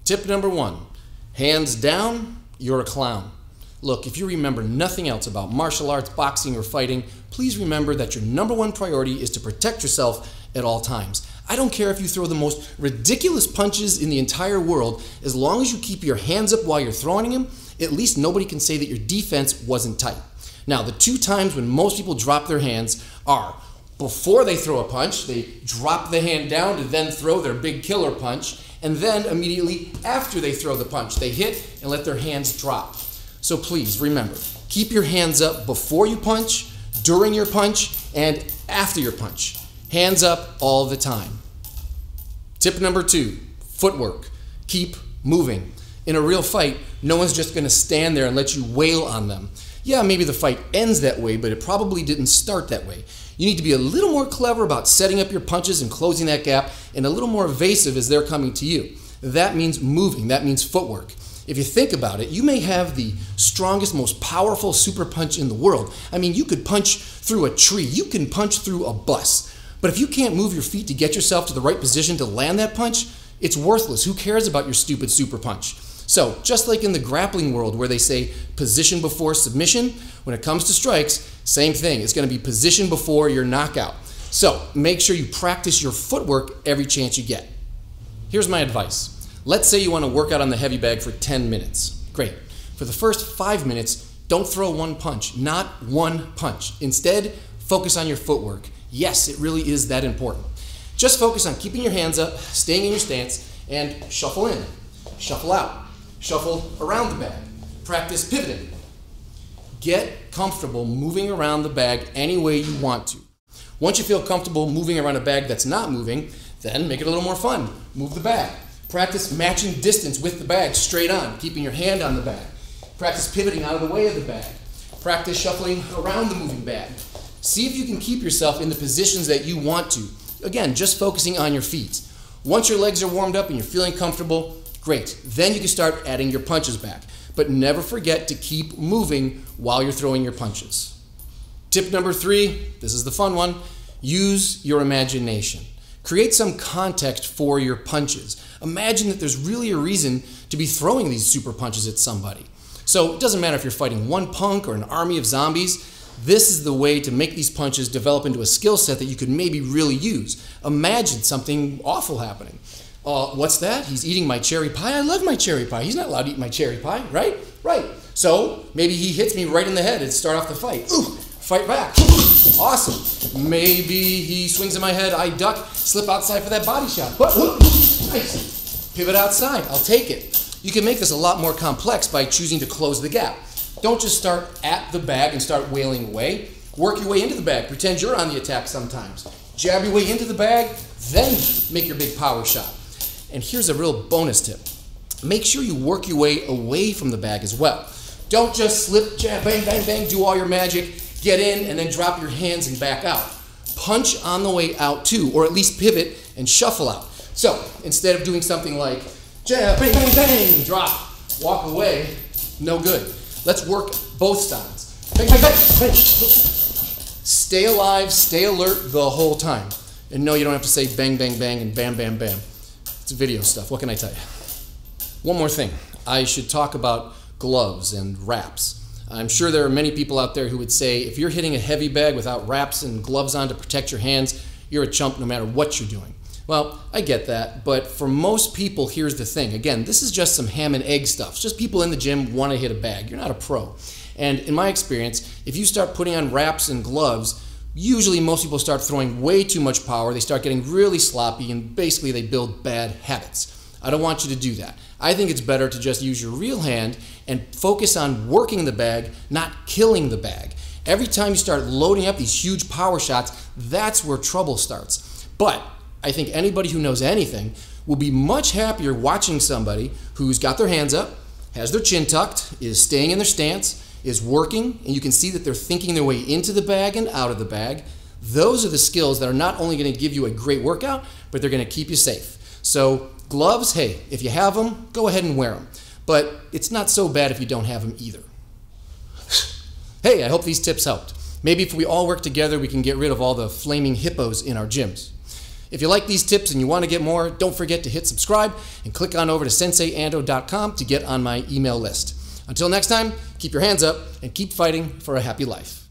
Tip number 1, hands down, you're a clown. Look, if you remember nothing else about martial arts, boxing, or fighting, please remember that your number 1 priority is to protect yourself at all times. I don't care if you throw the most ridiculous punches in the entire world, as long as you keep your hands up while you're throwing them, at least nobody can say that your defense wasn't tight. Now, the 2 times when most people drop their hands are before they throw a punch, they drop the hand down to then throw their big killer punch, and then immediately after they throw the punch, they hit and let their hands drop. So please remember, keep your hands up before you punch, during your punch, and after your punch. Hands up all the time. Tip number 2, footwork. Keep moving. In a real fight, no one's just going to stand there and let you wail on them. Yeah, maybe the fight ends that way, but it probably didn't start that way. You need to be a little more clever about setting up your punches and closing that gap, and a little more evasive as they're coming to you. That means moving. That means footwork. If you think about it, you may have the strongest, most powerful super punch in the world. I mean, you could punch through a tree. You can punch through a bus. But if you can't move your feet to get yourself to the right position to land that punch, it's worthless. Who cares about your stupid super punch? So, just like in the grappling world where they say position before submission, when it comes to strikes, same thing. It's going to be position before your knockout. So, make sure you practice your footwork every chance you get. Here's my advice. Let's say you want to work out on the heavy bag for 10 minutes. Great. For the first 5 minutes, don't throw one punch. Not one punch. Instead, focus on your footwork. Yes, it really is that important. Just focus on keeping your hands up, staying in your stance, and shuffle in, shuffle out, shuffle around the bag. Practice pivoting. Get comfortable moving around the bag any way you want to. Once you feel comfortable moving around a bag that's not moving, then make it a little more fun. Move the bag. Practice matching distance with the bag straight on, keeping your hand on the bag. Practice pivoting out of the way of the bag. Practice shuffling around the moving bag. See if you can keep yourself in the positions that you want to. Again, just focusing on your feet. Once your legs are warmed up and you're feeling comfortable, great. Then you can start adding your punches back. But never forget to keep moving while you're throwing your punches. Tip number 3, this is the fun one, use your imagination. Create some context for your punches. Imagine that there's really a reason to be throwing these super punches at somebody. So it doesn't matter if you're fighting one punk or an army of zombies. This is the way to make these punches develop into a skill set that you could maybe really use. Imagine something awful happening. What's that? He's eating my cherry pie? I love my cherry pie. He's not allowed to eat my cherry pie, right? Right. So maybe he hits me right in the head and start off the fight. Ooh, fight back. Awesome. Maybe he swings at my head, I duck, slip outside for that body shot. Nice. Pivot outside. I'll take it. You can make this a lot more complex by choosing to close the gap. Don't just start at the bag and start wailing away. Work your way into the bag. Pretend you're on the attack sometimes. Jab your way into the bag, then make your big power shot. And here's a real bonus tip. Make sure you work your way away from the bag as well. Don't just slip, jab, bang, bang, bang, do all your magic, get in, and then drop your hands and back out. Punch on the way out too, or at least pivot and shuffle out. So instead of doing something like jab, bang, bang, bang, drop, walk away, no good. Let's work both sides. Bang, bang, bang, bang. Stay alive, stay alert the whole time. And no, you don't have to say bang, bang, bang, and bam, bam, bam. It's video stuff. What can I tell you? One more thing. I should talk about gloves and wraps. I'm sure there are many people out there who would say if you're hitting a heavy bag without wraps and gloves on to protect your hands, you're a chump no matter what you're doing. Well, I get that, but for most people, here's the thing. Again, this is just some ham and egg stuff. It's just people in the gym want to hit a bag. You're not a pro. And in my experience, if you start putting on wraps and gloves, usually most people start throwing way too much power. They start getting really sloppy, and basically they build bad habits. I don't want you to do that. I think it's better to just use your real hand and focus on working the bag, not killing the bag. Every time you start loading up these huge power shots, that's where trouble starts. But I think anybody who knows anything will be much happier watching somebody who's got their hands up, has their chin tucked, is staying in their stance, is working, and you can see that they're thinking their way into the bag and out of the bag. Those are the skills that are not only going to give you a great workout, but they're going to keep you safe. So gloves, hey, if you have them, go ahead and wear them. But it's not so bad if you don't have them either. Hey, I hope these tips helped. Maybe if we all work together, we can get rid of all the flaming hippos in our gyms. If you like these tips and you want to get more, don't forget to hit subscribe and click on over to senseiando.com to get on my email list. Until next time, keep your hands up and keep fighting for a happy life.